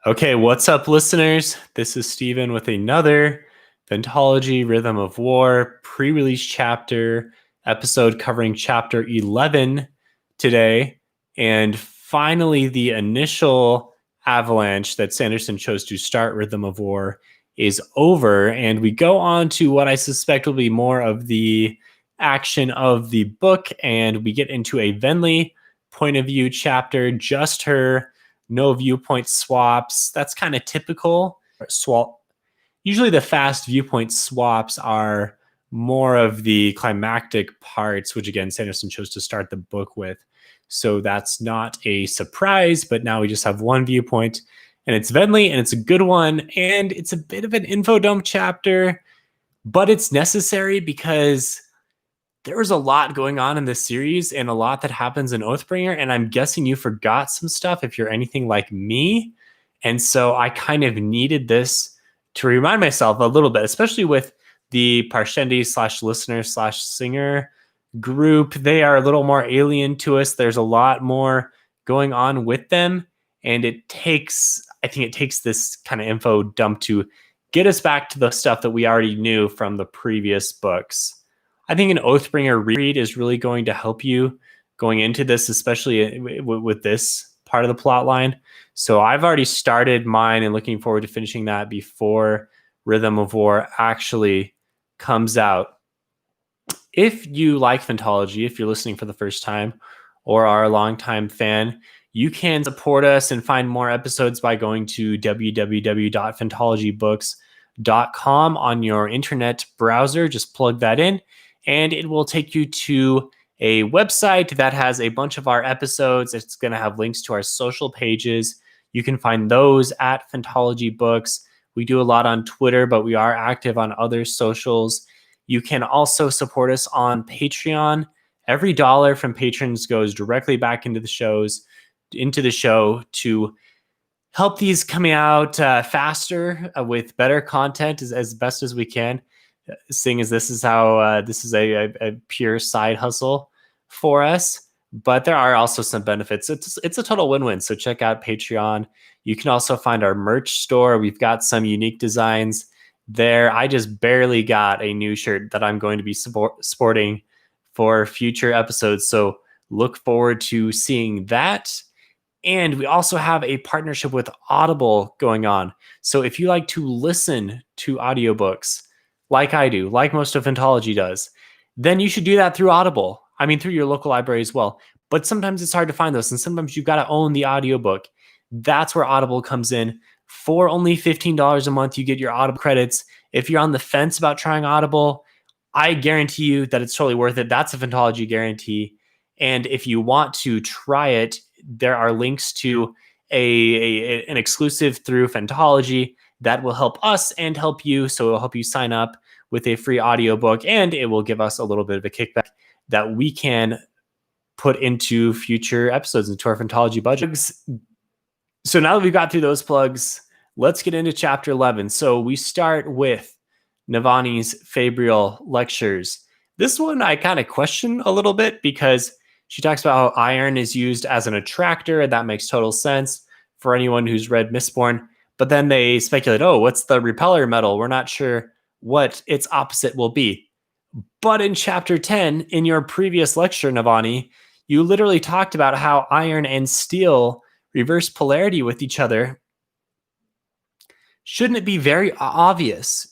Okay, what's up, listeners? This is Steven with another Ventology Rhythm of War pre-release chapter episode covering chapter 11 today. And finally, the initial avalanche that Sanderson chose to start Rhythm of War is over. And we go on to what I suspect will be more of the action of the book. And we get into a Venli point of view chapter, just her, no viewpoint swaps. That's kind of typical. Usually the fast viewpoint swaps are more of the climactic parts, which again, Sanderson chose to start the book with. So that's not a surprise, but now we just have one viewpoint and it's Venli and it's a good one. And it's a bit of an info dump chapter, but it's necessary because there was a lot going on in this series and a lot that happens in Oathbringer. And I'm guessing you forgot some stuff if you're anything like me. And so I kind of needed this to remind myself a little bit, especially with the Parshendi / listener / singer group. They are a little more alien to us. There's a lot more going on with them. And I think it takes this kind of info dump to get us back to the stuff that we already knew from the previous books. I think an Oathbringer read is really going to help you going into this, especially with this part of the plot line. So I've already started mine and looking forward to finishing that before Rhythm of War actually comes out. If you like Ventology, if you're listening for the first time or are a longtime fan, you can support us and find more episodes by going to www.ventologybooks.com on your internet browser. Just plug that in, and it will take you to a website that has a bunch of our episodes. It's going to have links to our social pages. You can find those at Ventology Books. We do a lot on Twitter, but we are active on other socials. You can also support us on Patreon. Every dollar from patrons goes directly back into the show to help these coming out faster with better content as best as we can. Seeing as this is how this is a pure side hustle for us, but there are also some benefits. It's a total win-win. So check out Patreon. You can also find our merch store. We've got some unique designs there. I just barely got a new shirt that I'm going to be sporting for future episodes. So look forward to seeing that. And we also have a partnership with Audible going on. So if you like to listen to audiobooks, like I do, like most of Ventology does, then you should do that through Audible. I mean, through your local library as well. But sometimes it's hard to find those, and sometimes you've got to own the audiobook. That's where Audible comes in. For only $15 a month, you get your Audible credits. If you're on the fence about trying Audible, I guarantee you that it's totally worth it. That's a Ventology guarantee. And if you want to try it, there are links to an exclusive through Ventology that will help us and help you. So it will help you sign up with a free audiobook, and it will give us a little bit of a kickback that we can put into future episodes, into our Ventology budget. So now that we've got through those plugs, let's get into chapter 11. So we start with Navani's Fabrial lectures. This one I kind of question a little bit because she talks about how iron is used as an attractor, and that makes total sense for anyone who's read Mistborn. But then they speculate, what's the repeller metal? We're not sure what its opposite will be. But in chapter 10, in your previous lecture, Navani, you literally talked about how iron and steel reverse polarity with each other. Shouldn't it be very obvious?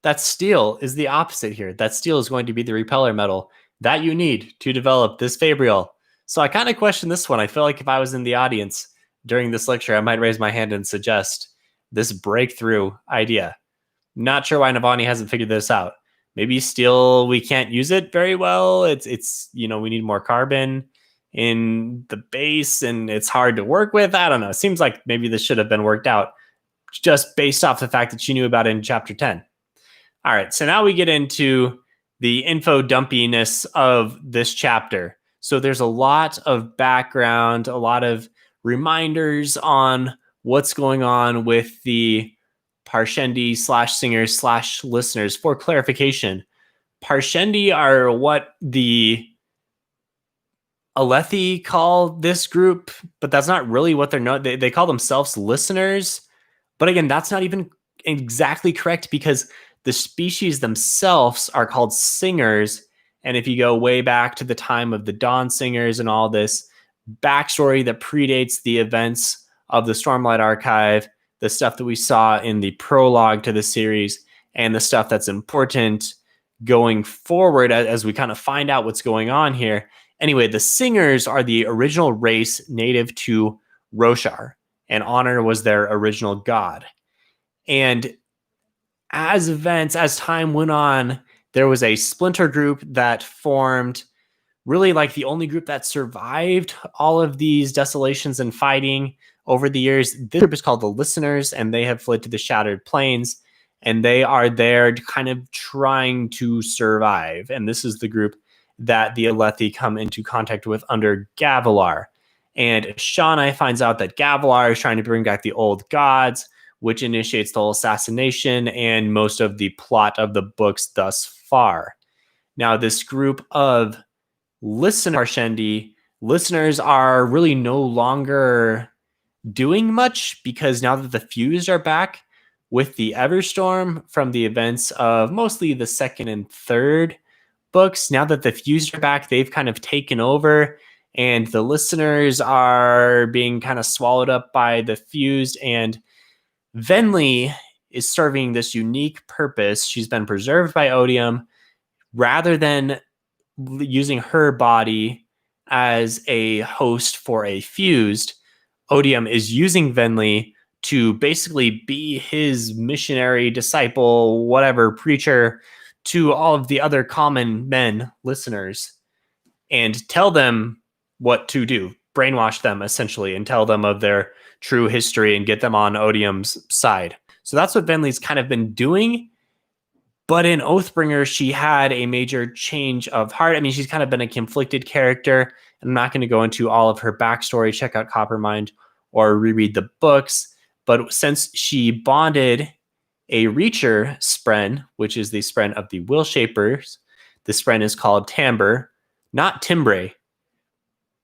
That steel is the opposite here? That steel is going to be the repeller metal that you need to develop this Fabrial. So I kind of question this one. I feel like if I was in the audience during this lecture, I might raise my hand and suggest this breakthrough idea. Not sure why Navani hasn't figured this out. Maybe steel, we can't use it very well. It's we need more carbon in the base and it's hard to work with. I don't know. It seems like maybe this should have been worked out just based off the fact that she knew about it in chapter 10. All right, so now we get into the info dumpiness of this chapter. So there's a lot of background, a lot of reminders on what's going on with the Parshendi / singers / listeners. For clarification, Parshendi are what the Alethi call this group, but that's not really what they're known. They call themselves listeners, but again, that's not even exactly correct because the species themselves are called singers. And if you go way back to the time of the Dawn Singers and all this backstory that predates the events of the Stormlight Archive, the stuff that we saw in the prologue to the series, and the stuff that's important going forward as we kind of find out what's going on here. Anyway, the singers are the original race native to Roshar, and Honor was their original god. And as time went on, there was a splinter group that formed, really like the only group that survived all of these desolations and fighting over the years. This group is called the Listeners, and they have fled to the Shattered Plains, and they are there kind of trying to survive. And this is the group that the Alethi come into contact with under Gavilar. And Shawnai finds out that Gavilar is trying to bring back the old gods, which initiates the whole assassination and most of the plot of the books thus far. Now, this group of listeners are really no longer doing much because now that the Fused are back with the Everstorm from the events of mostly the second and third books, now that the Fused are back, they've kind of taken over, and the listeners are being kind of swallowed up by the Fused, and Venli is serving this unique purpose. She's been preserved by Odium. Rather than using her body as a host for a Fused, Odium is using Venli to basically be his missionary, disciple, whatever, preacher to all of the other common men listeners and tell them what to do, brainwash them essentially, and tell them of their true history and get them on Odium's side. So that's what Venli's kind of been doing. But in Oathbringer, she had a major change of heart. I mean, she's kind of been a conflicted character. I'm not going to go into all of her backstory. Check out Coppermind or reread the books. But since she bonded a Reacher Spren, which is the Spren of the Will Shapers, the Spren is called Timbre, not Timbre.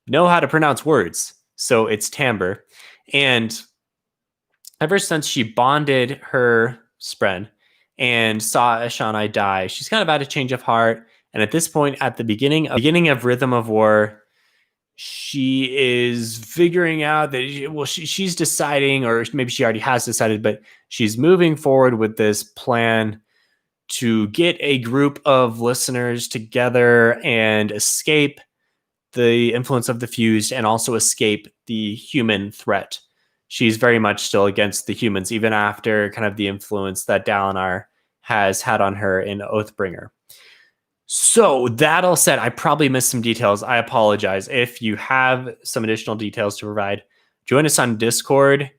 Know how to pronounce words. So it's Timbre. And ever since she bonded her Spren and saw Ashanai die, she's kind of had a change of heart. And at this point, at the beginning of Rhythm of War, she is figuring out that, she's deciding, or maybe she already has decided, but she's moving forward with this plan to get a group of listeners together and escape the influence of the Fused and also escape the human threat. She's very much still against the humans, even after kind of the influence that Dalinar has had on her in Oathbringer. So that all said, I probably missed some details. I apologize. If you have some additional details to provide, join us on Discord.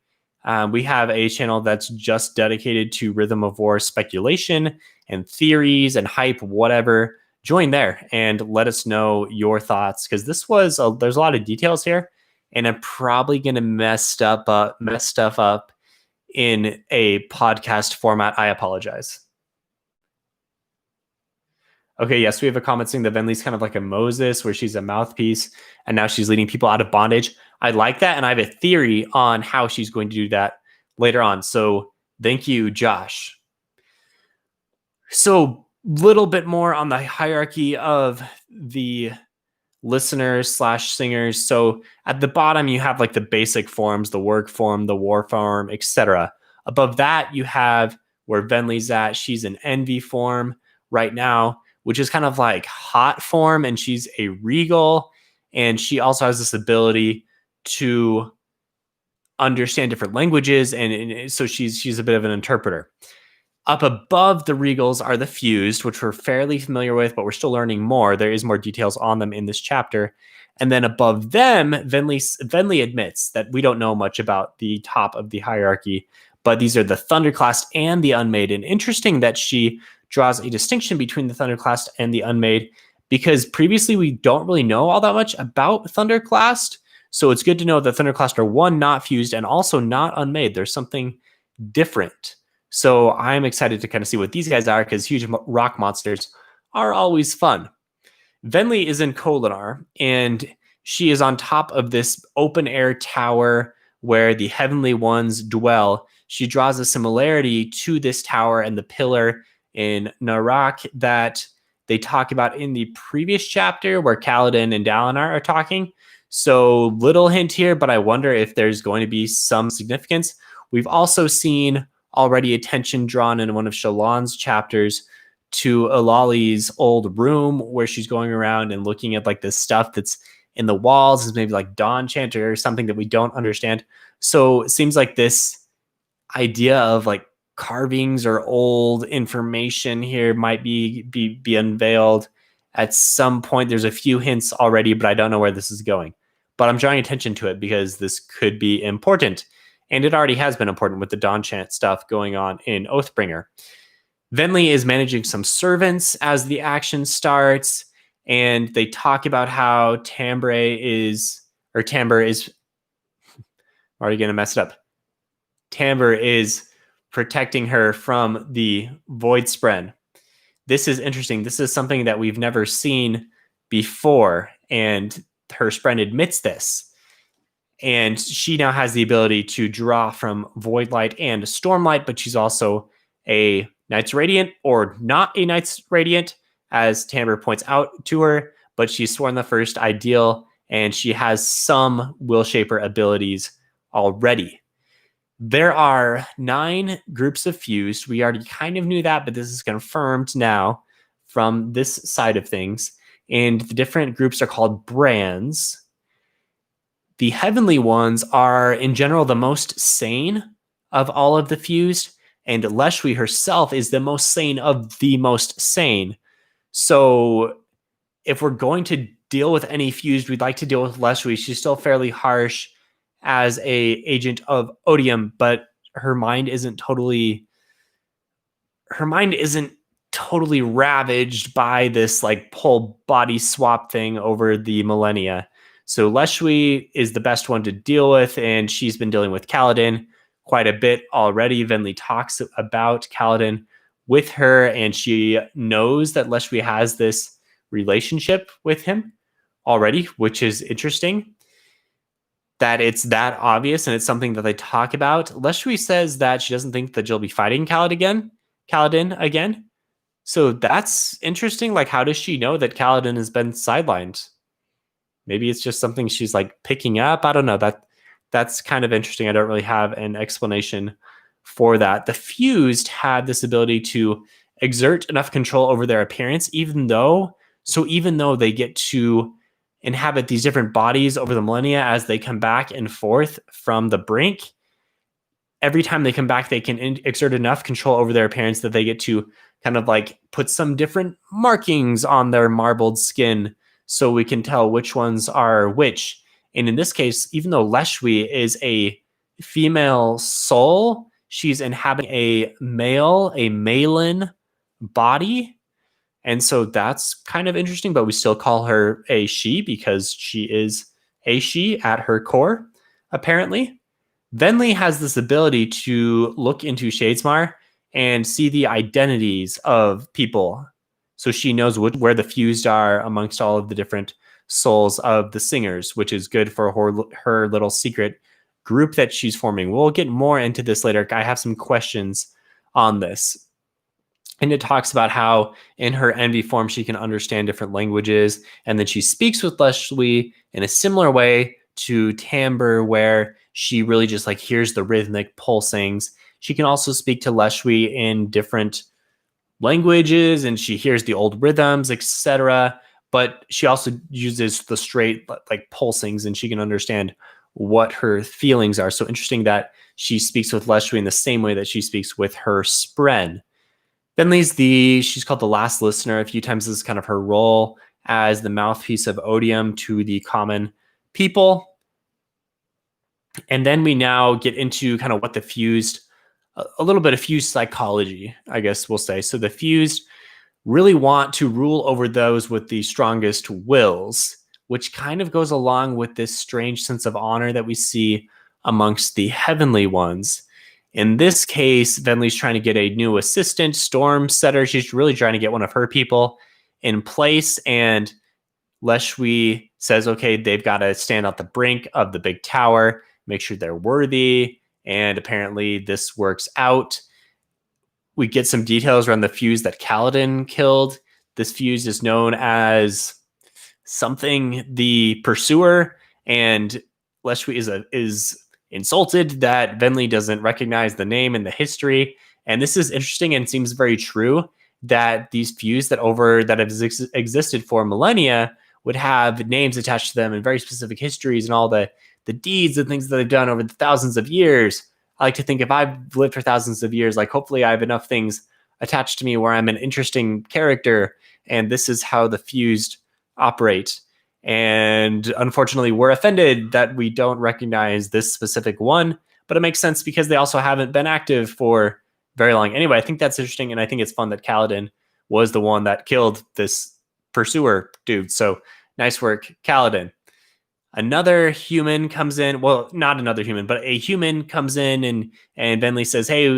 We have a channel that's just dedicated to Rhythm of War speculation and theories and hype, whatever. Join there and let us know your thoughts, because there's a lot of details here, and I'm probably going to mess stuff up in a podcast format. I apologize. Okay, yes, we have a comment saying that Venli's kind of like a Moses, where she's a mouthpiece, and now she's leading people out of bondage. I like that, and I have a theory on how she's going to do that later on. So thank you, Josh. So little bit more on the hierarchy of the listeners / singers. So at the bottom, you have like the basic forms, the work form, the war form, etc. Above that, you have where Venli's at. She's an envy form right now, which is kind of like hot form, and she's a regal, and she also has this ability to understand different languages, and so she's a bit of an interpreter. Up above the regals are the Fused, which we're fairly familiar with, but we're still learning more. There is more details on them in this chapter. And then above them, Venli admits that we don't know much about the top of the hierarchy, but these are the Thunderclast and the Unmade. And interesting that she draws a distinction between the Thunderclast and the Unmade, because previously we don't really know all that much about Thunderclast. So it's good to know that Thunderclast are, one, not Fused, and also not Unmade. There's something different. So I'm excited to kind of see what these guys are, because huge rock monsters are always fun. Venli is in Kholinar, and She is on top of this open air tower where the heavenly ones dwell. She draws a similarity to this tower and the pillar in Narak that they talk about in the previous chapter where Kaladin and Dalinar are talking. So little hint here, but I wonder if there's going to be some significance. We've also seen already attention drawn in one of Shallan's chapters to Alali's old room where she's going around and looking at like this stuff that's in the walls is maybe like Dawn Chanter or something that we don't understand. So it seems like this idea of like carvings or old information here might be unveiled at some point. There's a few hints already, but I don't know where this is going. But I'm drawing attention to it because this could be important. And it already has been important with the Dawn Chant stuff going on in Oathbringer. Venli is managing some servants as the action starts, and they talk about how Timbre is I'm already going to mess it up. Timbre is protecting her from the Void Spren. This is interesting. This is something that we've never seen before, and her Spren admits this. And she now has the ability to draw from Voidlight and Stormlight, but she's also a Knight's Radiant, or not a Knight's Radiant, as Timbre points out to her, but she's sworn the first ideal, and she has some Will Shaper abilities already. There are 9 groups of fused. We already kind of knew that, but this is confirmed now from this side of things. And the different groups are called brands. The heavenly ones are, in general, the most sane of all of the fused, and Leshwi herself is the most sane of the most sane. So if we're going to deal with any fused, we'd like to deal with Leshwi. She's still fairly harsh as a agent of odium, but her mind isn't totally ravaged by this like whole body swap thing over the millennia. So Leshwi is the best one to deal with, and she's been dealing with Kaladin quite a bit already. Venli talks about Kaladin with her, and she knows that Leshwi has this relationship with him already, which is interesting. That it's that obvious, and it's something that they talk about. Leshwi says that she doesn't think that she'll be fighting Kaladin again. So that's interesting. Like, how does she know that Kaladin has been sidelined? Maybe it's just something she's like picking up. I don't know. That's kind of interesting. I don't really have an explanation for that. The fused had this ability to exert enough control over their appearance, even though they get to inhabit these different bodies over the millennia as they come back and forth from the brink. Every time they come back, they can exert enough control over their appearance that they get to kind of like put some different markings on their marbled skin so we can tell which ones are which. And in this case, even though Leshwi is a female soul, she's inhabiting a Malin body. And so that's kind of interesting, but we still call her a she because she is a she at her core, apparently. Venli has this ability to look into Shadesmar and see the identities of people. So she knows where the fused are amongst all of the different souls of the singers, which is good for her little secret group that she's forming. We'll get more into this later. I have some questions on this. And it talks about how in her envy form, she can understand different languages. And then she speaks with Leshwi in a similar way to Timbre, where she really just like hears the rhythmic pulsings. She can also speak to Leshwi in different languages, and she hears the old rhythms, etc. But she also uses the straight like pulsings, and she can understand what her feelings are. So interesting that she speaks with Leshwi in the same way that she speaks with her Spren. Venli's she's called the last listener a few times. This is kind of her role as the mouthpiece of odium to the common people. And then we now get into kind of what the fused, a little bit of fused psychology, I guess we'll say. So the fused really want to rule over those with the strongest wills, which kind of goes along with this strange sense of honor that we see amongst the heavenly ones. In this case, Venli's trying to get a new assistant, Storm Setter. She's really trying to get one of her people in place. And Leshwi says, okay, they've got to stand at the brink of the big tower, make sure they're worthy. And apparently this works out. We get some details around the fuse that Kaladin killed. This fuse is known as something the Pursuer, and Leshwi is insulted that Venli doesn't recognize the name and the history. And this is interesting and seems very true that these fuse that have existed for millennia would have names attached to them and very specific histories and all the deeds and things that they've done over the thousands of years. I like to think if I've lived for thousands of years, like hopefully I have enough things attached to me where I'm an interesting character, and this is how the fused operate. And unfortunately, we're offended that we don't recognize this specific one, but it makes sense because they also haven't been active for very long. Anyway, I think that's interesting, and I think it's fun that Kaladin was the one that killed this Pursuer dude. So nice work, Kaladin. Another human comes in. Well, not another human, but a human comes in, and Venli says, hey,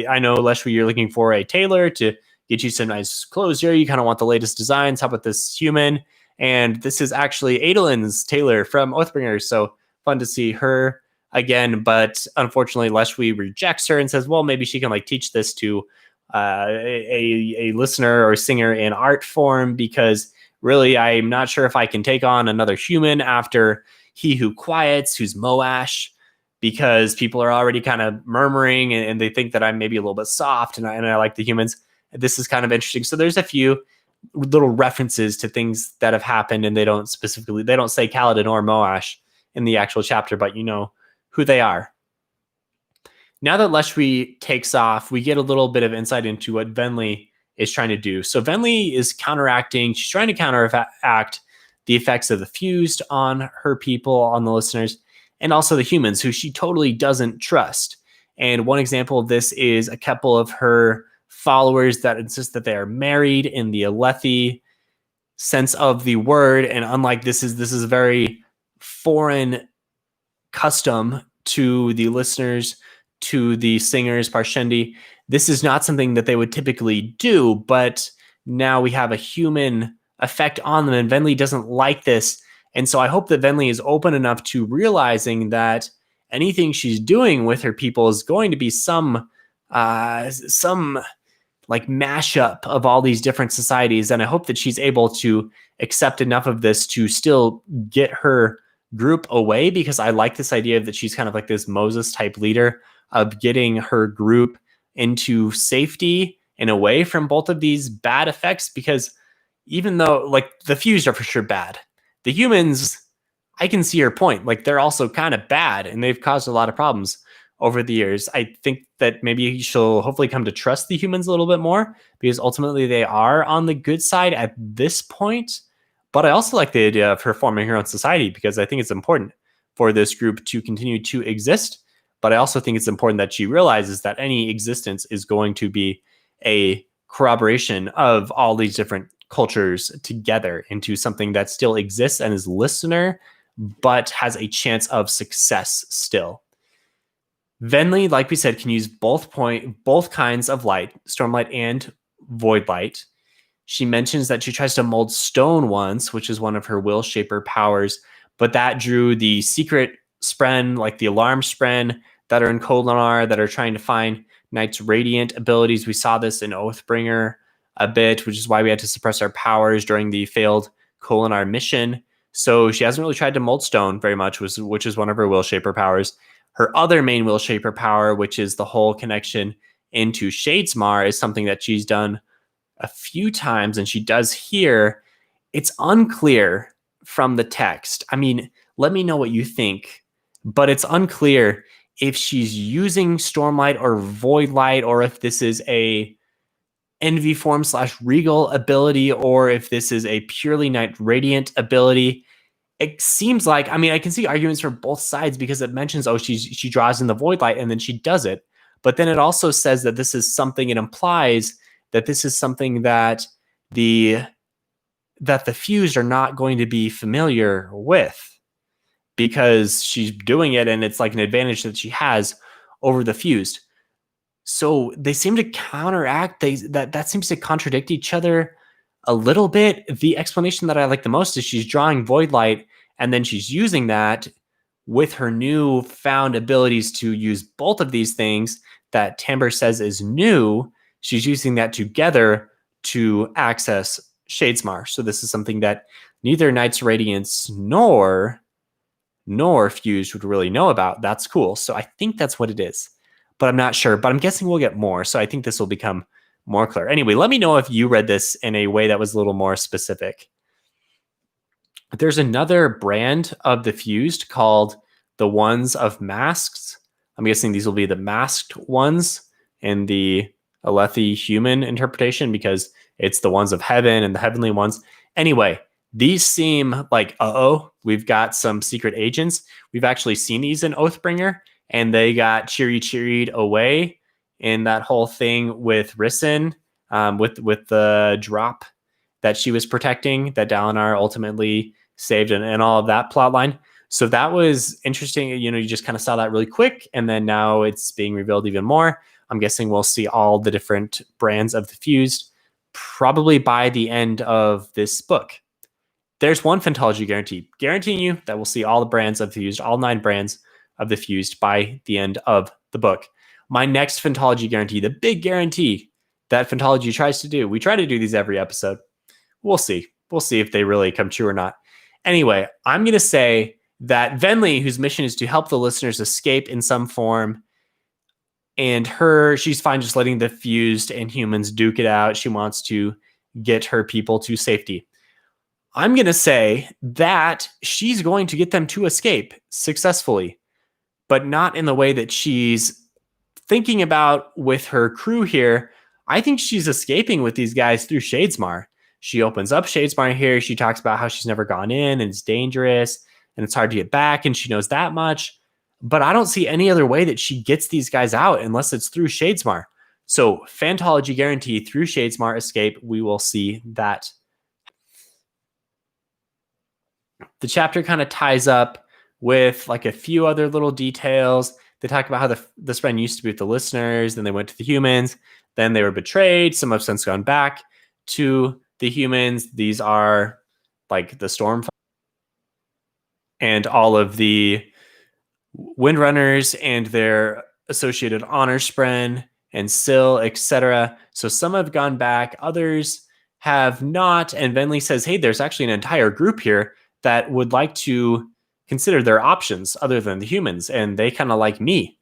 I know, Leshwi, you're looking for a tailor to get you some nice clothes here. You kind of want the latest designs. How about this human? And this is actually Adolin's tailor from Oathbringer. So fun to see her again. But unfortunately, Leshwi rejects her and says, well, maybe she can like teach this to a listener or singer in art form, because really, I'm not sure if I can take on another human after He Who Quiets, who's Moash, because people are already kind of murmuring and they think that I'm maybe a little bit soft and I like the humans. This is kind of interesting. So there's a few little references to things that have happened, and they don't say Kaladin or Moash in the actual chapter, but you know who they are. Now that Leshwi takes off, we get a little bit of insight into what Venli is trying to do. So Venli is counteracting. She's trying to counteract the effects of the fused on her people, on the listeners, and also the humans who she totally doesn't trust. And one example of this is a couple of her followers that insist that they are married in the Alethi sense of the word. And unlike this is a very foreign custom to the listeners, to the singers, Parshendi. This is not something that they would typically do, but now we have a human effect on them, and Venli doesn't like this. And so I hope that Venli is open enough to realizing that anything she's doing with her people is going to be some like mashup of all these different societies. And I hope that she's able to accept enough of this to still get her group away, because I like this idea that she's kind of like this Moses type leader of getting her group into safety and away from both of these bad effects. Because even though like the fused are for sure bad, the humans, I can see her point. Like they're also kind of bad and they've caused a lot of problems over the years. I think that maybe she'll hopefully come to trust the humans a little bit more, because ultimately they are on the good side at this point. But I also like the idea of her forming her own society, because I think it's important for this group to continue to exist. But I also think it's important that she realizes that any existence is going to be a corroboration of all these different cultures together into something that still exists and is listener, but has a chance of success still. Venli, like we said, can use both kinds of light, stormlight and void light. She mentions that she tries to mold stone once, which is one of her will shaper powers, but that drew the secret spren, like the alarm spren that are in Kholinar, that are trying to find Knight's radiant abilities. We saw this in Oathbringer a bit, which is why we had to suppress our powers during the failed Kholinar mission. So she hasn't really tried to mold stone very much, which is one of her will shaper powers. Her other main will shaper power, which is the whole connection into Shadesmar, is something that she's done a few times, and she does here. It's unclear from the text. I mean, let me know what you think, but it's unclear if she's using Stormlight or Voidlight, or if this is a Envy form / Regal ability, or if this is a purely Knight Radiant ability. It seems like, I mean, I can see arguments for both sides, because it mentions, oh, she draws in the void light and then she does it. But then it also says that this is something, it implies that this is something that the fused are not going to be familiar with, because she's doing it and it's like an advantage that she has over the fused. So they seem to counteract, that seems to contradict each other a little bit. The explanation that I like the most is she's drawing void light, and then she's using that with her new found abilities to use both of these things that Timbre says is new. She's using that together to access Shadesmar. So this is something that neither Knights Radiance nor Fused would really know about. That's cool. So I think that's what it is, but I'm not sure. But I'm guessing we'll get more. So I think this will become more clear. Anyway, let me know if you read this in a way that was a little more specific. There's another brand of the Fused called the Ones of Masks. I'm guessing these will be the masked ones in the Alethi human interpretation, because it's the ones of heaven and the heavenly ones. Anyway, these seem like, we've got some secret agents. We've actually seen these in Oathbringer, and they got cheeried away in that whole thing with Rissyn, with the drop that she was protecting, that Dalinar ultimately saved, and all of that plot line. So that was interesting. You just kind of saw that really quick, and then now it's being revealed even more. I'm guessing we'll see all the different brands of the Fused probably by the end of this book. There's one Phantology guarantee, guaranteeing you that we'll see all the brands of the Fused, all 9 brands of the Fused by the end of the book. My next Phantology guarantee, the big guarantee that Phantology tries to do. We try to do these every episode. We'll see. We'll see if they really come true or not. Anyway, I'm going to say that Venli, whose mission is to help the listeners escape in some form, and she's fine just letting the Fused and humans duke it out. She wants to get her people to safety. I'm going to say that she's going to get them to escape successfully, but not in the way that she's thinking about with her crew here. I think she's escaping with these guys through Shadesmar. She opens up Shadesmar here. She talks about how she's never gone in and it's dangerous and it's hard to get back, and she knows that much. But I don't see any other way that she gets these guys out unless it's through Shadesmar. So Phantology guarantee through Shadesmar escape. We will see that. The chapter kind of ties up with like a few other little details. They talk about how the Spren used to be with the listeners, then they went to the humans, then they were betrayed. Some have since gone back to the humans. These are like the Storm and all of the Windrunners and their associated honor Spren and Syl, etc. So some have gone back, others have not. And Venli says, hey, there's actually an entire group here that would like to consider their options other than the humans, and they kind of like me.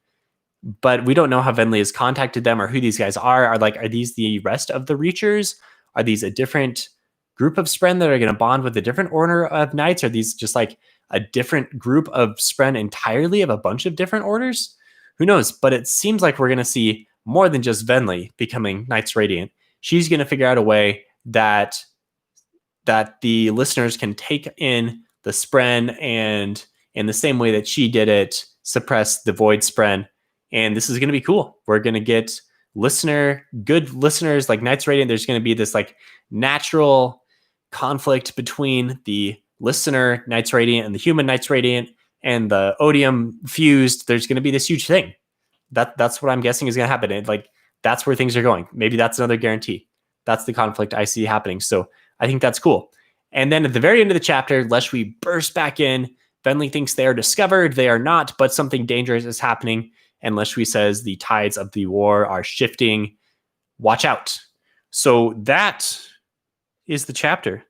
But we don't know how Venli has contacted them or who these guys are. Are these the rest of the Reachers? Are these a different group of Spren that are going to bond with a different order of knights? Are these just like a different group of Spren entirely of a bunch of different orders? Who knows? But it seems like we're going to see more than just Venli becoming Knights Radiant. She's going to figure out a way that the listeners can take in the Spren and in the same way that she did it, suppress the Void Spren. And this is going to be cool. We're going to get good listeners like Knights Radiant. There's going to be this like natural conflict between the listener Knights Radiant and the human Knights Radiant and the Odium Fused. There's going to be this huge thing. That's what I'm guessing is going to happen. And like, that's where things are going. Maybe that's another guarantee. That's the conflict I see happening. So I think that's cool. And then at the very end of the chapter, Leshwi bursts back in. Venli thinks they are discovered. They are not, but something dangerous is happening. And Leshwi says the tides of the war are shifting. Watch out. So that is the chapter.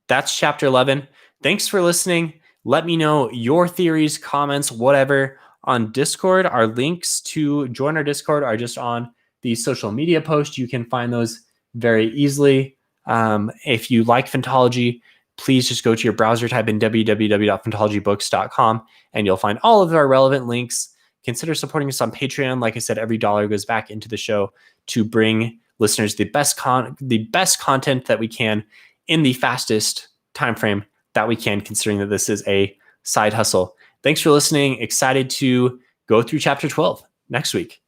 That's chapter 11. Thanks for listening. Let me know your theories, comments, whatever on Discord. Our links to join our Discord are just on the social media post. You can find those very easily. If you like Phantology, please just go to your browser, type in www.phantologybooks.com, and you'll find all of our relevant links. Consider supporting us on Patreon. Like I said, every dollar goes back into the show to bring listeners the best content that we can in the fastest time frame that we can, considering that this is a side hustle. Thanks for listening. Excited to go through chapter 12 next week.